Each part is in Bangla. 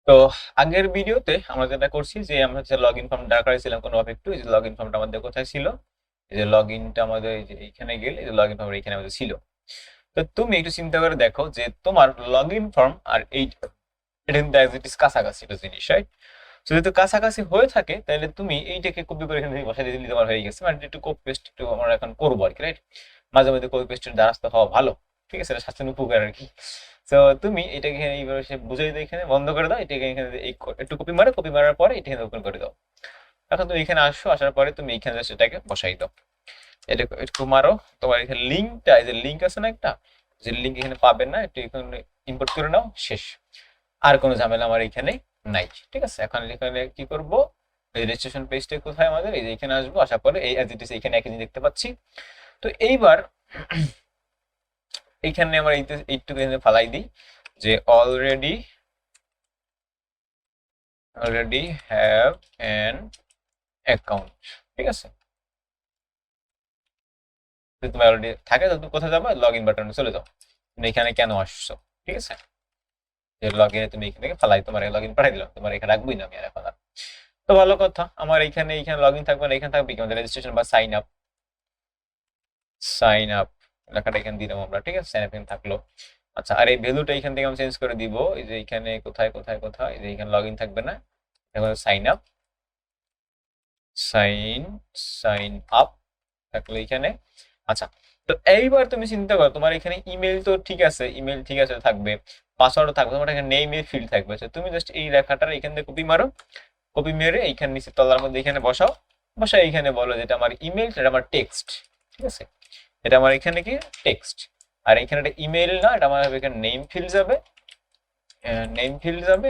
তো আগের ভিডিওতে আমরা যেটা করছি যে আমরা হচ্ছে লগ ইন ফর্ম দাঁড় করাইছিলাম কোনো একটু, এই যে লগ ইন ফর্মটা আমাদের কোথায় ছিল, এই যে লগ ইনটা আমাদের এই যে এইখানে গেলে এই যে লগ ইন ফর্ম এখানে আমাদের ছিল। তো তুমি একটু চিন্তা করে দেখো যে তোমার লগ ইন ফর্ম আর এটা কিন্তু অ্যাজ ইট ইজ কাছাকাছি একটা জিনিস, রাইট? যদি কাছাকাছি হয়ে থাকে তাহলে তুমি এইটাকে কপি করে এখান থেকে বসাই দিলে তোমার হয়ে গেছে, মানে একটু কপি পেস্ট একটু আমরা এখন করবো আর কি, রাইট? মাঝে মাঝে কপি পেস্টের দ্বারস্থ হওয়া ভালো, ঠিক আছে? এটা স্বাস্থ্যের উপকার আর কি। তো তুমি এটাকে এখানে এইভাবে সে বুঝাই দাও, এখানে বন্ধ করে দাও, এটাকে এখানে একটু কপি মারার পরে এটা এখানে ওপেন করে দাও। এখন তুমি এখানে আসো, আসার পরে তুমি এখানে সেটাকে বসাই দাও। এটা একটু মারো, তোমার এখানে লিঙ্কটা, এই যে লিঙ্ক আছে না একটা, যে লিঙ্ক এখানে পাবেন না, একটু এখানে ইম্পোর্ট করে নাও, শেষ। আর কোনো ঝামেলা আমার এখানে নাই, ঠিক আছে? এখন এখানে কি করব, রেজিস্ট্রেশন পেজটা কোথায় আমাদের, এই যে এখানে আসবো, আসার পরে এই অ্যাজ ইট ইজ এখানে একই জিনিস দেখতে পাচ্ছি। তো এইবার এইখানে আমরা এইটুকু এখানে ফালাই দিই যে অলরেডি হ্যাভ অ্যান অ্যাকাউন্ট, ঠিক আছে? যদি তোমার অলরেডি থাকে তো তুমি কোথায় যাবে, লগ ইন বাটনে চলে যাও। তুমি এখানে কেন আসছো, ঠিক আছে? যে লগ ইনে তুমি এখান থেকে ফালাই, তোমার লগ ইন পাঠাই দিলাম, তোমার এখানে রাখবোই না আমি আর এখন আর। তো ভালো কথা, আমার এইখানে লগ ইন থাকবে না, এখানে থাকবে কি আমাদের রেজিস্ট্রেশন বা সাইন আপ লেখাটা এখানে দিলাম আমরা, ঠিক আছে? সাইন আপ এখানে থাকলো। আচ্ছা, আর এই ভ্যালুটা এখান থেকে আমি চেঞ্জ করে দিব, এই যে এখানে কোথায় এই যে এখানে লগ ইন থাকবে না, এখন সাইন সাইন আপ থাকলো এখানে। আচ্ছা, তো এইবার তুমি চিন্তা করো, তোমার এখানে ইমেল তো ঠিক আছে, ইমেল ঠিক আছে থাকবে, পাসওয়ার্ডও থাকবে, তোমার এখানে নেমের ফিল্ড থাকবে। তুমি জাস্ট এই লেখাটার এখান থেকে কপি মারো, কপি মেরে এইখানে নিচে তলার মধ্যে এখানে বসাও, বসাই এইখানে বলো যেটা আমার ইমেল, এটা আমার টেক্সট, ঠিক আছে? এটা আমার এখানে কি টেক্সট, আর এখানে একটা ইমেল না, এটা আমার এখানে নেম ফিল্ড যাবে,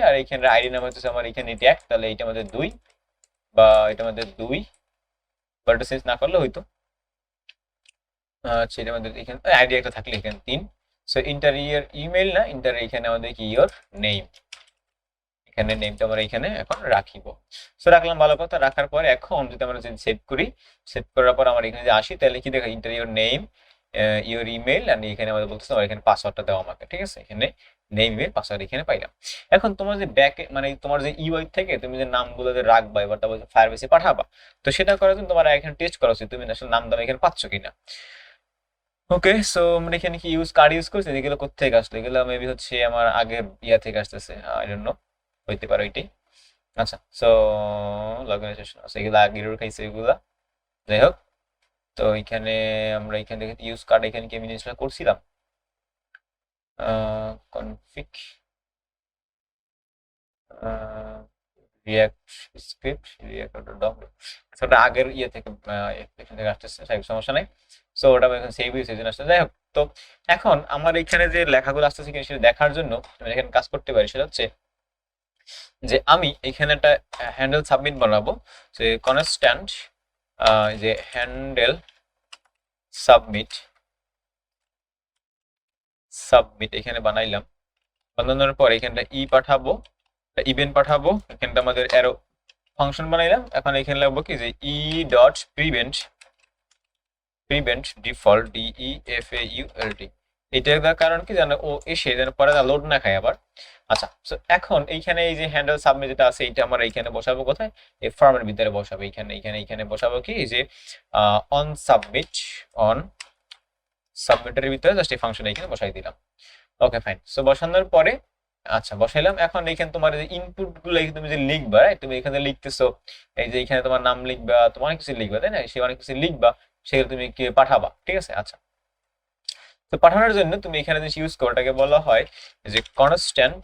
আর এখানে আইডি নাম হচ্ছে আমার এখানে এটা 1, তাহলে এটা আমাদের 2, বা এটা আমাদের 2, বা এটা চেঞ্জ না করলে হয়তো। আচ্ছা, এটা আমাদের এখানে আইডি একটা থাকলে এখানে 3। সো ইন্টার ইয়ার ইমেল না, ইন্টার এখানে আমাদের কি ইয়োর নেম, এখানে নেমটা আমরা এখানে এখন রাখিব। সো রাখলাম, ভালো কথা। রাখার পরে এখন যদি আমরা যদি সেভ করি, সেভ করার পর আমার এখানে যদি আসি, তাহলে কি দেখা, enter your name, your email, আর এখানে আমাদের বলতেছে আমার এখানে পাসওয়ার্ডটা দেওয়া আমাকে, ঠিক আছে? এখানে নেম, ইমেল, পাসওয়ার্ড এখানে পাইলাম। এখন তোমার যে ব্যাকে, মানে তোমার যে ইউআই থেকে তুমি যে নামগুলো যে রাখবা, এবার তারপর ফায়ারবেসে পাঠাবা, তো সেটা করার জন্য তোমার এখানে টেস্ট করা উচিত তুমি আসলে নাম দাম এখানে পাচ্ছ কিনা। ওকে, সো আমরা এখানে কি কার্ড ইউজ করছি, এগুলো কোথেকে আসলো, এগুলো মেবি হচ্ছে আমার আগের ইয়া থেকে আসতেছে, আই ডোন্ট নো, হইতে পারে এটাই। আচ্ছা, সো লগইন সেশন আছে, এগুলো আগের খাইছে এগুলা, যাই হোক। তো এখানে আমরা এখানে দেখে ইউজ কার্ড এখানে কি আমি ইনস্টল করছিলাম, config react script react download, ওটা আগের ইয়ে থেকে এখান থেকে আসতেছে, সমস্যা নাই। সো ওটা এখন সেভ হয়েছে, এই জন্য আসছে। যাই হোক, তো এখন আমার এখানে যে লেখাগুলো আসতেছে কিনা সেটা দেখার জন্য আমি এখানে কাজ করতে পারি, সেটা হচ্ছে যে আমি এখানে একটা হ্যান্ডেল সাবমিট বানাবো, যে কনস্ট্যান্ট যে হ্যান্ডেল সাবমিট সাবমিট এখানে বানাইলাম। বানানোর পর এখানটা পাঠাবো, ইভেন্ট পাঠাবো, এখানটা আমাদের অ্যারো ফাংশন বানাইলাম। এখন এখানে লাগবো কি যে ডট প্রিভেন্ট ডিফল্ট DEFAULT, এটার কারণ কি জানো, ও এসে যেন পরে লোড না খায় আবার। আচ্ছা, তো এখন এইখানে এই যে হ্যান্ডেল সাবমিট যেটা আছে, এইটা আমরা এইখানে বসাবো কোথায়, এই ফর্মের ভিতরে বসাবো, এইখানে বসাবো কি এই যে অন সাবমিটের ভিতরে জাস্ট এই ফাংশন এখানে বসাই দিলাম। ওকে, ফাইন। সো বসানোর পরে, আচ্ছা বসাইলাম, এখন এখানে তোমার যে ইনপুট গুলো তুমি যে লিখবা, তুমি এখানে লিখতেছো, এই যে এখানে তোমার নাম লিখবা, তোমার অনেক কিছু লিখবা, তাই না? সে অনেক কিছু লিখবা, সেগুলো তুমি কি পাঠাবা, ঠিক আছে? আচ্ছা, তো পাঠানোর জন্য তুমি এখানে যে ইউজ করো, এটাকে বলা হয় যে কনস্ট্যান্ট,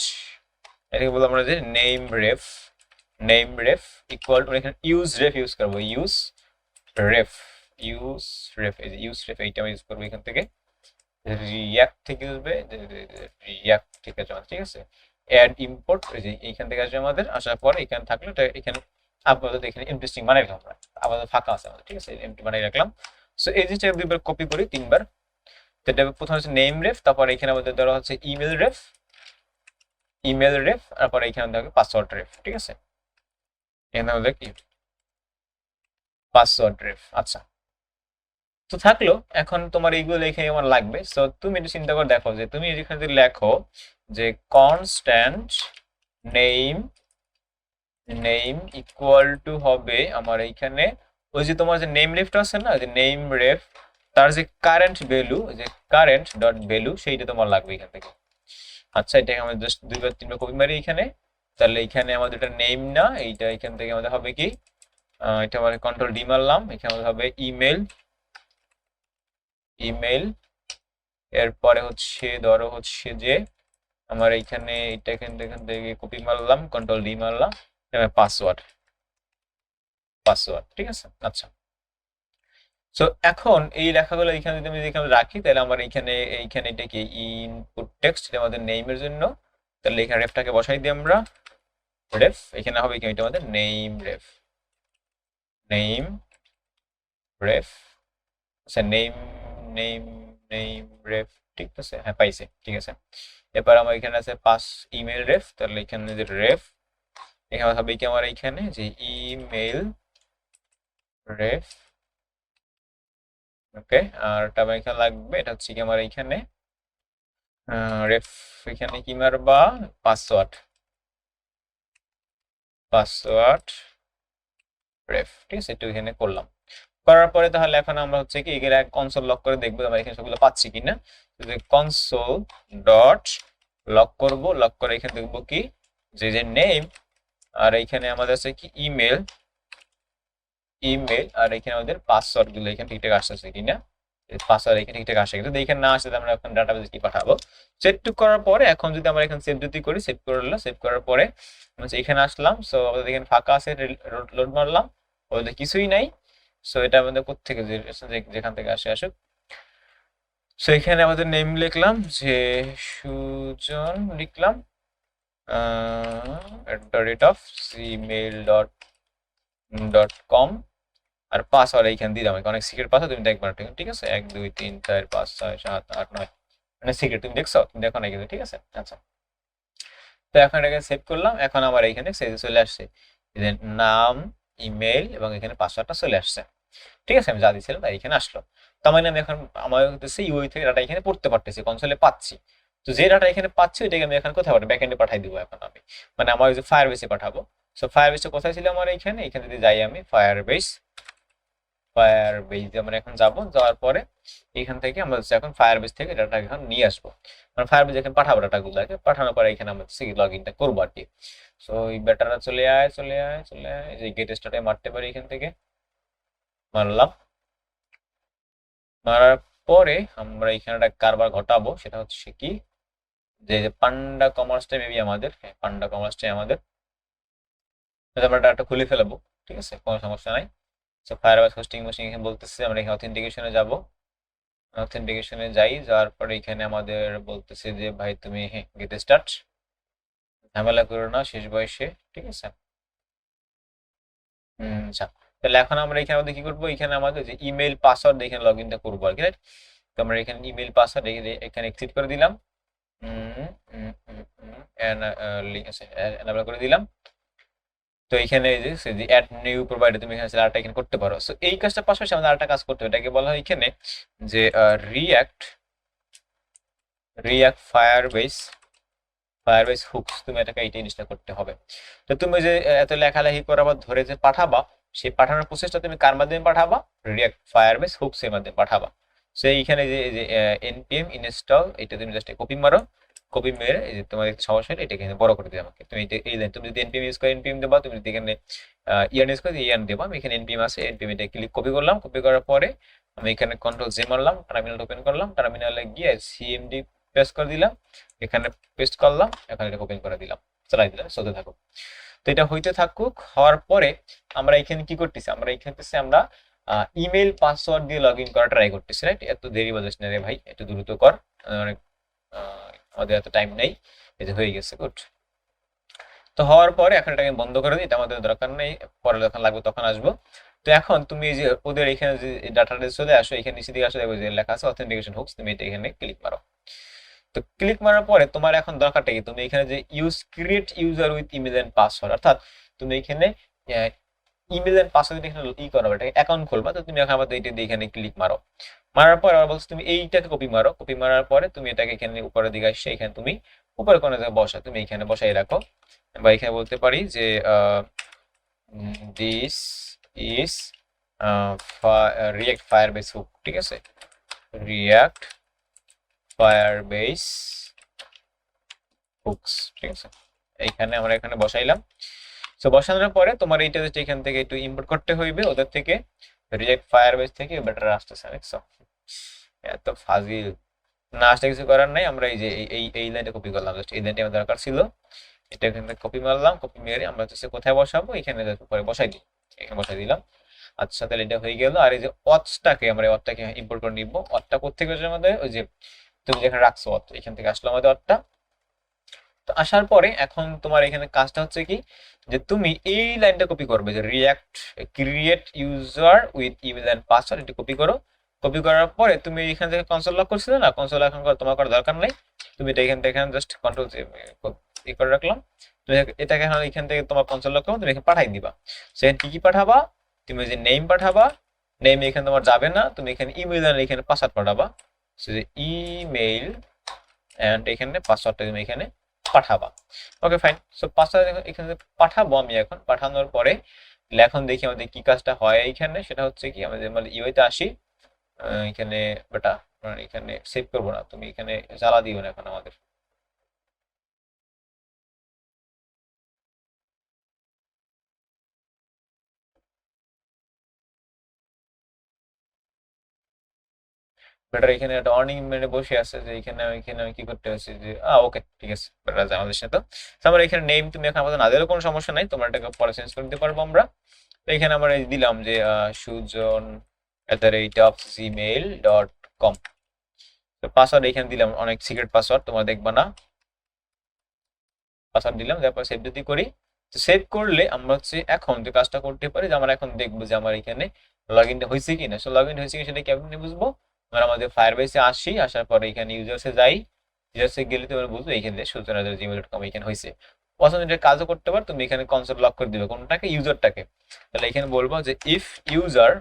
এটাকে বলবো আমরা যে নেম রেফ ইকুয়াল টু, এখানে ইউজ রেফ ইউজ করবো, রেফ এই যে ইউজ রেফ এইটা আমি ইউজ করবো এখান থেকে, রিয়াক্ট থেকে আসবে, রিয়াক্ট থেকে আসবে, ঠিক আছে? অ্যাড ইম্পোর্ট, এই যে এইখান থেকে আসবে আমাদের, আসার পরে এখানে থাকলে এটা এখানে আপাতত এখানে ইন্টারেস্টিং বানাই রাখলাম আমরা, আপাতত ফাঁকা আছে আমাদের, ঠিক আছে? এমটি বানাই রাখলাম। সো এই জিনিসটা দুইবার কপি করি, তিনবার। যেটা প্রথম হচ্ছে নেম রেফ, তারপর এখানে আমাদের ধরা হচ্ছে ইমেল রেফ, তারপর এখানে দেখো পাসওয়ার্ড রেফ, ঠিক আছে? এখানে আমাদের কি পাসওয়ার্ড রেফ। আচ্ছা, তো থাকলো। এখন তোমার এইগুলো লিখে আমার লাগবে, সো তুমি একটু চিন্তা করে দেখো যে তুমি যেখানে যদি লেখো যে constant name name equal to হবে আমার এইখানে ওই যে তোমার যে নেম রেফটা আছে না, যে নেম রেফ, তার যে কারেন্ট ভ্যালু, যে কারেন্ট ডট ভ্যালু, সেইটা তোমার লাগবে এখান থেকে। আচ্ছা, এটাকে আমরা জাস্ট দুইবার তিনবার কপি মারি এখানে, তাহলে এখানে আমাদের এটা নেম না, এইটা এখান থেকে আমাদের হবে কি, এটা আমরা কন্ট্রোল ডি মারলাম, এখানে আমাদের হবে ইমেল, ইমেল, এরপরে হচ্ছে ধরো হচ্ছে যে আমার এইখানে এটা এখান থেকে কপি মারলাম, কন্ট্রোল ডি মারলাম, পাসওয়ার্ড, পাসওয়ার্ড, ঠিক আছে। আচ্ছা, সো এখন এই লেখাগুলো এখানে যদি আমি এখানে রাখি, তাহলে আমার এইখানে এইখানে এটা কি ইনপুট টেক্সট, এটা আমাদের নেমের জন্য, তাহলে এখানে রেফটাকে বসাই দিই আমরা, রেফ এখানে হবে কি, এটা আমাদের নেম রেফ, নেম রেফ, আচ্ছা নেম নেম নেম রেফ, ঠিক আছে, হ্যাঁ পাইছে, ঠিক আছে। এরপর আমার এখানে আছে পাস ইমেল রেফ, তাহলে এখানে যে রেফ, এখানে হবে কি আমার এইখানে যে ইমেল রেফ, ওকে। আর এটা আমার এখানে লাগবে, এটা হচ্ছে কি আমার এইখানে রেফ, এখানে কি মারবা, পাসওয়ার্ড, পাসওয়ার্ড রেফ, ঠিক আছে, একটু এখানে করলাম। করার পরে তাহলে এখন আমরা হচ্ছে কি এখানে কনসোল লক করে দেখবো আমরা এখানে সবগুলো পাচ্ছি কিনা। কনসোল ডট লক করব, লক করে এখানে দেখবো কি যে যে নেম, আর এখানে আমাদের আছে কি ইমেল, ইমেল, আর এখানে আমাদের পাসওয়ার্ড গুলো এখানে ঠিকঠাক আসছে কিনা, পাসওয়ার্ড এখানে ঠিকঠাক আসে কিন্তু এখানে না আসলে আমরা এখন ডাটাবেসে কি পাঠাবো। সেট টু করার পরে এখন যদি আমরা এখানে সেভ যদি করি, সেভ করলাম, সেভ করার পরে এখানে আসলাম, সো আমাদের এখানে ফাঁকা আছে, লোড মারলাম, ওদের কিছুই নাই। সো এটা আমাদের কোত্থেকে যেখান থেকে আসে আসুক। সো এখানে আমাদের নেম লিখলাম যে সুজন, লিখলাম @gmail.com, আর পাসওয়ার্ড এইখানে দিলাম, অনেক সিক্রেট পাসওয়ার্ড তুমি দেখবা, ঠিক আছে, 1 2 3 4 5 6 7 8 9, মানে সিক্রেট তুমি দেখছো, তুমি দেখো না কিন্তু, ঠিক আছে। আচ্ছা, তো এখন এটাকে সেভ করলাম, এখন আমার এইখানে চলে আসছে নাম, ইমেল এবং এখানে পাসওয়ার্ডটা চলে আসছে, ঠিক আছে, আমি যা দিয়েছিলাম তাই এখানে আসলো। তার মানে আমি এখন আমার হচ্ছে ইউআই থেকে ডাটা এখানে পড়তে পারতেছি, কনসোলে পাচ্ছি। তো যে ডাটা এখানে পাচ্ছি ওইটাকে আমি এখন কোথায় পাঠাবো, ব্যাকএন্ডে পাঠাই দিব এখন আমি, মানে আমার ওই যে ফায়ারবেসে পাঠাবো। সো ফায়ারবেসে কোথায় ছিল আমার এইখানে, এখানে যদি যাই আমি ফায়ারবেস, ফায়ারবেসে আমরা এখন যাব, যাওয়ার পরে এখান থেকে আমরা এখন ফায়ারবেস থেকে ডাটা এখন নিয়ে আসবো, মানে ফায়ারবেস এখানে পাঠাবো ডাটাগুলোকে, পাঠানোর পরে এখানে আমরা লগ ইনটা করবো আর কি। সো এই বেটারা চলে আয় চলে আয় চলে আয়, এই যে গেট স্টার্টে মারতে পারি, এখান থেকে মারলাম, মারার পরে আমরা এখানে একটা কারবার ঘটাবো, সেটা হচ্ছে কি যে পান্ডা কমার্সটা মেবি আমাদের, হ্যাঁ পান্ডা কমার্সটাই আমাদের, আমরা ডাটা খুলে ফেলাবো, ঠিক আছে, কোনো সমস্যা নাই। সো ফায়ারবেস হোস্টিং মেশিন এখানে বলতেছে, আমরা এখানে অথেন্টিকেশনে যাব, অথেন্টিকেশনে যাই, যাওয়ার পরে এখানে আমাদের বলতেছে যে ভাই তুমি হ্যাঁ গেট স্টার্ট, ঝামেলা করো না শেষ বয়সে, ঠিক আছে। আচ্ছা, তাহলে এখন আমরা এখানে আমাদের কি করবো, এখানে আমাদের যে ইমেল পাসওয়ার্ড এখানে লগ ইনটা করবো আর কি, রাইট। তো আমরা এখানে ইমেল পাসওয়ার্ড এখানে এক্সিট করে দিলাম, এনাবেল করে দিলাম। তো এখানে এই যে অ্যাড নিউ প্রোভাইডার, তুমি এখানে আরেকটা এখানে করতে পারো। সো এই কাজটার পাশাপাশি আমাদের আরেকটা কাজ করতে হবে, এটাকে বলা হয় এখানে যে react, react Firebase, Firebase hooks, তুমি এটাকে এই জিনিসটা করতে হবে। তো তুমি যে এত লেখালেখি করে আবার ধরে যে পাঠাবা, সেই পাঠানোর প্রসেসটা তুমি কার মাধ্যমে পাঠাবা, রিয়াক্ট ফায়ারবেস হুকস এর মাধ্যমে পাঠাবা। সো এইখানে যে npm ইনস্টল, এটা তুমি জাস্ট কপি মারো, কপি মেরে এই যে তোমার একটা সমস্যা হলে এটা এখানে বড় করে দিই আমাকে, তুমি এই লাইন, তুমি যদি npm ইউজ করে npm দেবা, তুমি যদি এখানে ইয়ান ইউজ করে ইয়ান দেবা, আমি এখানে npm আছে, npm এটা ক্লিক কপি করলাম, কপি করার পরে আমি এখানে কন্ট্রোল জে মারলাম, টার্মিনাল ওপেন করলাম, টার্মিনালে গিয়ে সিএমডি পেস্ট করে দিলাম, এখানে পেস্ট করলাম, এখন এটা ওপেন করে দিলাম, চালাই দিলাম, চলতে থাকুক। তো এটা হইতে থাকুক, হওয়ার পরে আমরা এখানে কি করতেছি, আমরা এখানে আমরা ইমেল পাসওয়ার্ড দিয়ে লগ ইন করা ট্রাই করতেছি, রাইট। এত দেরি বাজাস না রে ভাই, একটু দ্রুত কর, অনেক আমাদের এত টাইম নেই, এই যে হয়ে গেছে, গুড। তো হওয়ার পরে এখন এটাকে বন্ধ করে দিই, এটা আমাদের দরকার নেই, পরে যখন লাগবে তখন আসবো। তো এখন তুমি এই যে ওদের এখানে যে ডাটাটা চলে আসো, এখানে নিচে দিকে আসো, দেখো যে লেখা আছে অথেন্টিকেশন হুকস, তুমি এটা এখানে ক্লিক মারো। তো ক্লিক মারার পরে তোমার এখন দরকারটা কি, তুমি এখানে যে use create user with email and password, অর্থাৎ তুমি এখানে ইমেল এন্ড পাসওয়ার্ড এখানে ই করো, এটাকে অ্যাকাউন্ট খুলবা। তো তুমি এখন আমাদের এটা দিয়ে এখানে ক্লিক মারো, মারার পর আবার বলছো তুমি এইটাকে কপি মারো, কপি মারার পরে তুমি এটাকে এখানে উপরের দিকে আসছে, এখানে তুমি উপরে কোনো জায়গায় বসা, তুমি এখানে বসাই রাখো, বা এখানে বলতে পারি যে this is react Firebase hook, ঠিক আছে, রিয়াক্ট ফায়ারবেস হুকস, ঠিক আছে, এইখানে আমরা এখানে বসাইলাম। সো বসানোর পরে তোমার এইটা হচ্ছে এখান থেকে একটু ইম্পোর্ট করতে হইবে ওদের থেকে, রিয়াক্ট ফায়ারবেস থেকে বেটার আসতেছে, দেখছো এত ফাজিল না, আসলে কিছু করার নাই, আমরা এই যে এই লাইনটা কপি করলাম, জাস্ট এই লাইনটা আমার দরকার ছিল, এটা এখান থেকে কপি মারলাম, কপি মেরে আমরা হচ্ছে কোথায় বসাবো, এখানে পরে বসাই দিই, এখানে বসাই দিলাম। আচ্ছা, তাহলে এটা হয়ে গেল। আর এই যে অথটাকে আমরা অথটাকে ইম্পোর্ট করে নিব, অথটা কোথেকে আসলে আমাদের ওই যে তুমি যেখানে রাখছো অথ, এখান থেকে আসলো আমাদের অথটা। তো আসার পরে এখন তোমার এখানে কাজটা হচ্ছে কি, যে তুমি এই লাইনটা কপি করবে, যে react create user with email and password, এটা কপি করো। কপি করার পরে তুমি এখান থেকে কনসোল লক করছিলে না, কনসোল এখন তোমার করার দরকার নাই, তুমি এটা এখান থেকে এখানে জাস্ট কন্ট্রোল ই করে রাখলাম। তুমি এটাকে এখন এখান থেকে তোমার কনসোল লক করো, তুমি এখানে পাঠাই দিবা। সেখানে কি কি পাঠাবা, তুমি যে নেম পাঠাবা, নেম এখানে তোমার যাবে না, তুমি এখানে ইমেল আর এখানে পাসওয়ার্ড পাঠাবা, ইমেইল এন্ড এখানে পাসওয়ার্ডটা তুমি এখানে পাঠাবা। Okay fine. সো পাসওয়ার্ড এখানে পাঠাবো আমি, এখন পাঠানোর পরে এখন দেখি আমাদের কি কাজটা হয় এইখানে, সেটা হচ্ছে কি আমাদের মানে ইউআইতে আসি, এখানে বেটা এখানে সেভ করবো না, তুমি এখানে জ্বালা দিও না এখন আমাদের। বেটার এখানে একটা অর্নিং মেনে বসে আছে, যে এখানে আমি কি করতে হচ্ছে যে ওকে ঠিক আছে, বেটার আমাদের সাথে। তো আমার এখানে নেম তুমি এখন আমাদের না দিলেও কোনো সমস্যা নাই, তোমার এটাকে পরে চেঞ্জ করে দিতে পারবো আমরা। তো এখানে আমরা দিলাম যে sujon@gmail.com। তো পাসওয়ার্ড এখানে দিলাম, অনেক সিক্রেট পাসওয়ার্ড, তোমরা দেখবা না, পাসওয়ার্ড দিলাম, তারপর সেভ যদি করি, তো সেভ করলে আমরা হচ্ছে এখন যে কাজটা করতে পারি, যে আমরা এখন দেখবো যে আমার এখানে লগ ইনটা হয়েছে কিনা। সো লগ ইন হয়েছে কিনা সেটা কেমনি বুঝবো, আমরা আমাদের ফায়ারবেসে আসি, আসার পরে এখানে ইউজার্সে যাই, ইউজার্সে গেলে তোমরা বুঝবো এখানে sujon@gmail.com এখানে হয়েছে। পছন্দ এটা কাজও করতে পারো, তুমি এখানে কনসোল লক করে দিবে কোনটাকে, ইউজারটাকে। তাহলে এখানে বলবো যে ইফ ইউজার,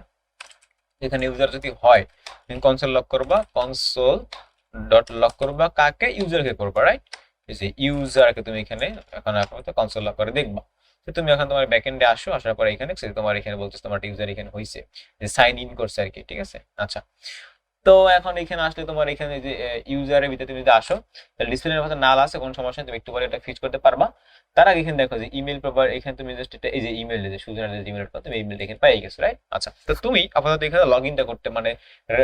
এখানে ইউজার যদি হয় তুমি কনসোল লক করবা, কনসোল ডট লক করবা, কাকে, ইউজারকে করবা, রাইট, এই যে ইউজারকে তুমি এখানে এখন আপাতত কনসোল লক করে দেখবা। তো তুমি এখন তোমার ব্যাকএন্ডে আসো, আসার পরে এখানে তোমার এখানে বলতেছে তোমার ইউজার এখানে হয়েছে, যে সাইন ইন করছে আর কি, ঠিক আছে। আচ্ছা, তো এখন এখানে আসলে তোমার এখানে যে ইউজারের ভিতরে তুমি যদি আসো, তাহলে ডিসপ্লের মধ্যে নাল আছে, কোন সমস্যা নেই, তুমি একটু পরে এটা ফিক্স করতে পারবা। তার আগে এখানে দেখো যে ইমেল প্রপার, এখানে তুমি জাস্ট এটা এই যে ইমেল, যে sujon@gmail.com, তুমি ইমেল এখানে পেয়ে গেছো, রাইট। আচ্ছা, তো তুমি আপাতত এখানে লগ ইনটা করতে মানে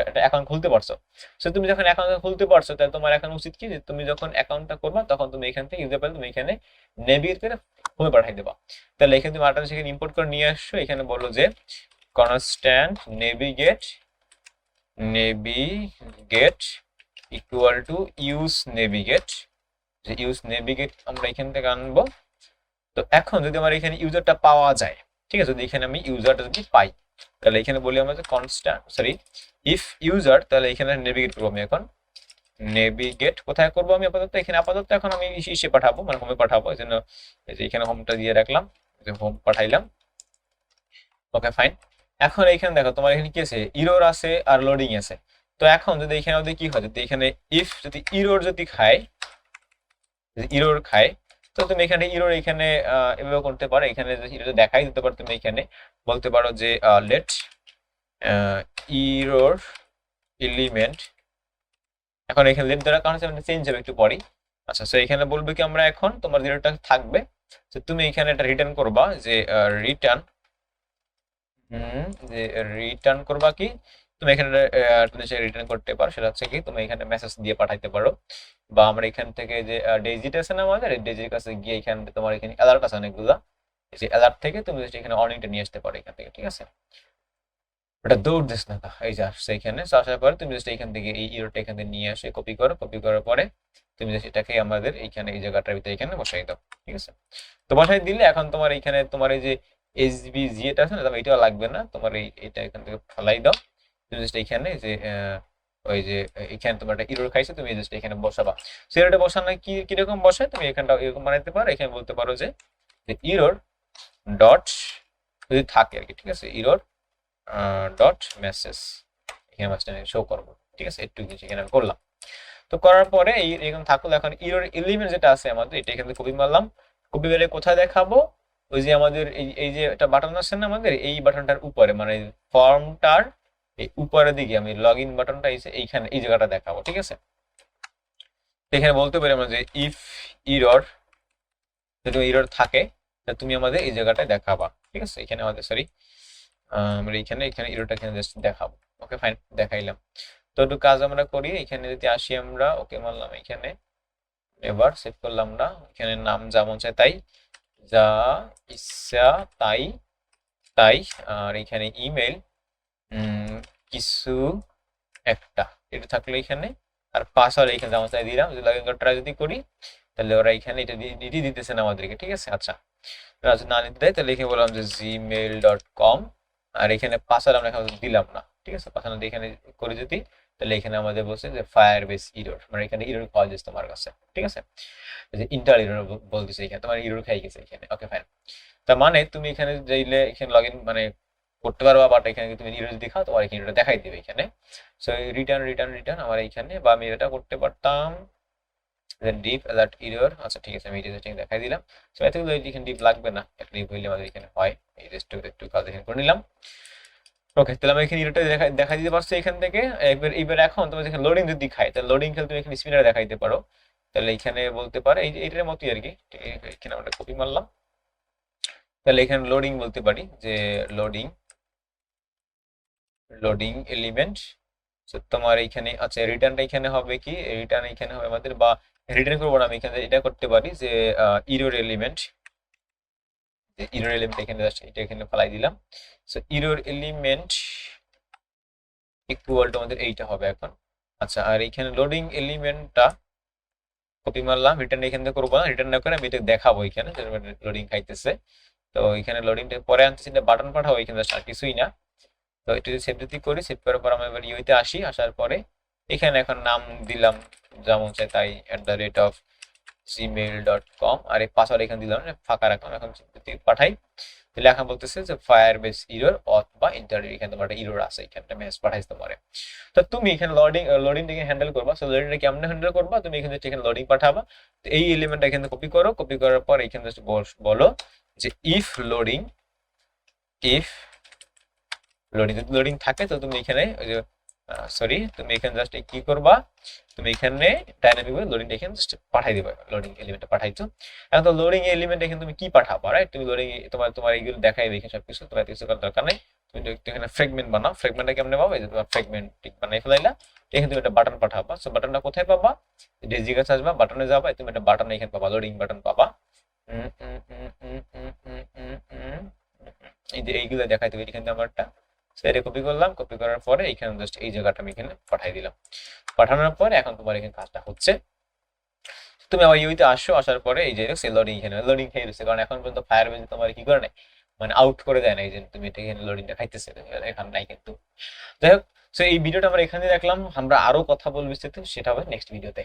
একটা অ্যাকাউন্ট খুলতে পারছো। সো তুমি যখন অ্যাকাউন্ট খুলতে পারছো, তাহলে তোমার এখন উচিত কি, যে তুমি যখন অ্যাকাউন্টটা করবা তখন তুমি এখান থেকে ইউজার পেলে তুমি এখানে নেভিগেট করে হোমে পাঠিয়ে দেবা। তাহলে এখানে তুমি আটা সেখানে ইম্পোর্ট করে নিয়ে আসছো, এখানে বলো যে constant navigate equal to use navigate, যে ইউজ নেভিগেট আমরা এখান থেকে আনবো। তো এখন যদি আমার এখানে ইউজারটা পাওয়া যায়, ঠিক আছে, যদি এখানে আমি ইউজারটা যদি পাই, তাহলে এখানে বলি আমরা যে কনস্ট্যান্ট ইফ ইউজার, তাহলে এখানে নেভিগেট করবো আমি এখন, নেভিগেট কোথায় করবো আমি আপাতত, এখানে আপাতত এখন আমি ইসে পাঠাবো, মানে হোমে পাঠাবো, এই জন্য এই যে এখানে হোমটা দিয়ে রাখলাম, হোম পাঠাইলাম। Okay fine. এখন এখানে দেখো তোমার এখানে কি আছে, ইরর আছে আর লোডিং আছে। তো এখন যদি এখানে আমাদের কি হয়, যদি এখানে ইফ যদি ইরর যদি খায়, ইরর খায়, তো তুমি এখানে ইরর এখানে এভাবে করতে পারো, এখানে ইরর দেখাই দিতে পারো, তুমি এখানে বলতে পারো যে লেট ইরর এলিমেন্ট, এখন এখানে লেট দেওয়ার কারণে চেঞ্জ হবে একটু পরেই। আচ্ছা, সো এখানে বলবে কি আমরা এখন তোমার ইররটা থাকবে, তো তুমি এখানে একটা রিটার্ন করবা, যে রিটার্ন, যে রিটার্ন করবা কি, তুমি এখানে রিটার্ন করতে পারো, সেটা হচ্ছে কি তুমি এখানে মেসেজ দিয়ে পাঠাইতে পারো, বা আমরা এখান থেকে যে ডেজিট আছে না আমাদের, ডেজির কাছে গিয়ে এখানে তোমার এখানে অ্যালার্ট আছে অনেকগুলা, যে অ্যালার্ট থেকে তুমি এখানে অর্নিংটা নিয়ে আসতে পারো এখান থেকে, ঠিক আছে। ওটা দৌড় দিস না, এই যে আসছে এখানে, আসার পরে তুমি জাস্ট এখান থেকে এই ইরোটা এখান থেকে নিয়ে আসে কপি করো, কপি করার পরে তুমি জাস্ট এটাকে আমাদের এইখানে এই জায়গাটার ভিতরে এখানে বসাই দাও, ঠিক আছে। তো বসাই দিলে এখন তোমার এখানে তোমার এই যে এসবিজি এটা আছে না, তবে এটাও লাগবে না, তোমার এটা এখান থেকে ফেলাই দাও, তুমি জাস্ট এখানে যে ওই যে এখানে তোমার একটা ইরর খাইছে, তুমি জাস্ট এখানে বসাবা। সো ইরোটা বসানো কি কিরকম বসায়, তুমি এখানটা এরকম বানাইতে পারো, এখানে বলতে পারো যে ইরর ডট যদি থাকে আর কি, ঠিক আছে, ইরর ডট মেসেজ, এখানে মাঝখানে শো করবো, ঠিক আছে, একটু কিছু এখানে করলাম। তো করার পরে এরকম থাকলো। এখন ইরর এলিমেন্ট যেটা আছে আমাদের, এটা এখানে কপি মারলাম। কপি মেরে কোথায় দেখাবো? ওই যে আমাদের এই যে একটা বাটন আছে না আমাদের, এই বাটনটার উপরে, মানে ফর্মটার এই উপরের দিকে আমি লগ ইন বাটনটা এইখানে এই জায়গাটা দেখাবো, ঠিক আছে? এখানে বলতে পারি আমরা যে ইফ ইরর, যদি ইরর থাকে তাহলে তুমি আমাদের এই জায়গাটায় দেখাবা, ঠিক আছে? এখানে আমাদের সরি আমরা এখানে ইররটা এখানে জাস্ট দেখাবো। ওকে ফাইন, দেখাইলাম। তো একটু কাজ আমরা করি, এখানে যদি আসি আমরা, ওকে মারলাম, এখানে এবার সেভ করলাম না, এখানে নাম যেমন চাই তাই, যা ইচ্ছা তাই তাই, আর এখানে ইমেল কিছু একটা, এটা থাকলো এখানে, আর পাসওয়ার্ড এখানে যেমন চাই দিলাম। যদি লগইন ট্রাই যদি করি তাহলে ওরা এখানে এটা দিয়ে দিতেছে না আমাদেরকে, ঠিক আছে? আচ্ছা, না নিতে দেয় তাহলে এখানে বললাম যে gmail.com, আর এখানে পাসওয়ার্ড আমরা এখানে দিলাম না, ঠিক আছে? পাসওয়ার্ড এখানে করে যদি, তাহলে এখানে আমাদের বলছে যে ফায়ারবেস ইরর, মানে এখানে ইরর পাওয়া যাচ্ছে তোমার কাছে, ঠিক আছে? যে ইন্টার ইরর বলতেছে এখানে, তোমার ইরর খাই গেছে এখানে। ওকে ফাইন, তার মানে তুমি এখানে যাইলে এখানে লগইন মানে করতে পারবা, বাট এখানে তুমি ইরর যদি খাও তোমার এখানে এটা দেখাই দিবে এখানে। সো রিটার্ন আমার এখানে, বা আমি এটা করতে পারতাম ডিপ অ্যালার্ট ইরর। আচ্ছা ঠিক আছে, আমি এটা দেখাই দিলাম। সো এতগুলো এখানে ডিপ লাগবে না, একটা ডিপ হইলে আমাদের এখানে হয়। এই জাস্ট একটু কাজ এখানে করে নিলাম। ওকে, তাহলে আমি এখানে ইররটা দেখা দিতে পারছি এখান থেকে। এবার এখন তুমি যেখানে লোডিং যদি খাই, তাহলে লোডিং খেলে তুমি এখানে স্পিনার দেখাইতে পারো। তাহলে এখানে বলতে পারে এইটার মতোই আর কি, এখানে আমরা কপি মারলাম। তাহলে এখানে লোডিং বলতে পারি যে লোডিং এলিমেন্ট। তোমার এইখানে আচ্ছা, রিটার্নটা এখানে হবে কি, রিটার্ন এখানে হবে আমাদের, বা রিটার্ন করবো না, আমি এখানে এটা করতে পারি যে ইরর এলিমেন্ট, এখানে জাস্ট এটা এখানে ফেলাই দিলাম। So error element equal to আমাদের এইটা হবে এখন। আচ্ছা, আর এখানে লোডিং এলিমেন্টটা কপি মারলাম, রিটার্ন এখান থেকে করবো না, রিটার্ন না করে আমি এটা দেখাবো এখানে লোডিং খাইতেছে। তো এখানে লোডিংটা পরে আনতেছি, বাটন পাঠাবো এখানে জাস্ট, আর কিছুই না। তো এটা যদি সেভ যদি করি, সেভ করার পর আমি এবার ইউতে আসি, আসার পরে এখানে এখন নাম দিলাম যেমন চাই তাই @gmail.com, আর এই পাসওয়ার্ড এখানে দিলাম, ফাঁকা রাখলাম। এখন যদি পাঠাই তাহলে এখন বলতেছে যে ফায়ারবেস ইরর অথবা ইন্টার, এখানে তোমার একটা ইরর আছে, এখানে মেসেজ পাঠাইছে তোমার। তো তুমি এখানে লোডিংটাকে হ্যান্ডেল করবা। সো লোডিংটা কেমনে হ্যান্ডেল করবা, তুমি এখানে এখানে লোডিং পাঠাবা। তো এই এলিমেন্টটা এখানে কপি করো, কপি করার পর এখানে জাস্ট বলো যে ইফ লোডিং যদি লোডিং থাকে তো তুমি এখানে সরি, তুমি এখানে জাস্ট কি করবা, তুমি এখানে ডাইনামিক ভাবে লোডিংটা এখানে জাস্ট পাঠাই দিবা, লোডিং এলিমেন্টটা পাঠাইছো। এখন তো লোডিং এলিমেন্ট এখানে তুমি কি পাঠাবা, রাইট? তুমি লোডিং তোমার এইগুলো দেখাই দেখে সবকিছু, তোমার কিছু করার দরকার নেই। তুমি এখানে ফ্রেগমেন্ট বানাও। ফ্রেগমেন্টটা কেমনে পাবা, এই যে তোমার ফ্রেগমেন্ট বানাই ফেলাইলা, এখানে তুমি একটা বাটন পাঠাবা। সো বাটনটা কোথায় পাবা, ডেজি কাছে আসবা, বাটনে যাবা, তুমি একটা বাটন এখানে পাবা, লোডিং বাটন পাবা। এই যে এইগুলো দেখাই দেবে এখানে আমারটা। এটা কপি করলাম, কপি করার পরে এখানে জাস্ট এই জায়গাটা আমি এখানে পাঠিয়ে দিলাম। পাঠানোর পরে এখন তোমার এখানে কাজটা হচ্ছে। তুমি আবার ইউতে আসো, আসার পরে এই যে লোডিং, এখানে লোডিং খেয়ে দিচ্ছে, কারণ এখন পর্যন্ত ফায়ারবেস তোমার কি করে নাই, মানে আউট করে দেয় না, এই যে তুমি এটা এখানে লোডিংটা খাইতেছে, এখানে নাই কিন্তু। যাই হোক, সো এই ভিডিওটা আমরা এখানে রাখলাম, আমরা আরো কথা বলবো বিস্তারিত, সেটা হবে নেক্সট ভিডিওতে।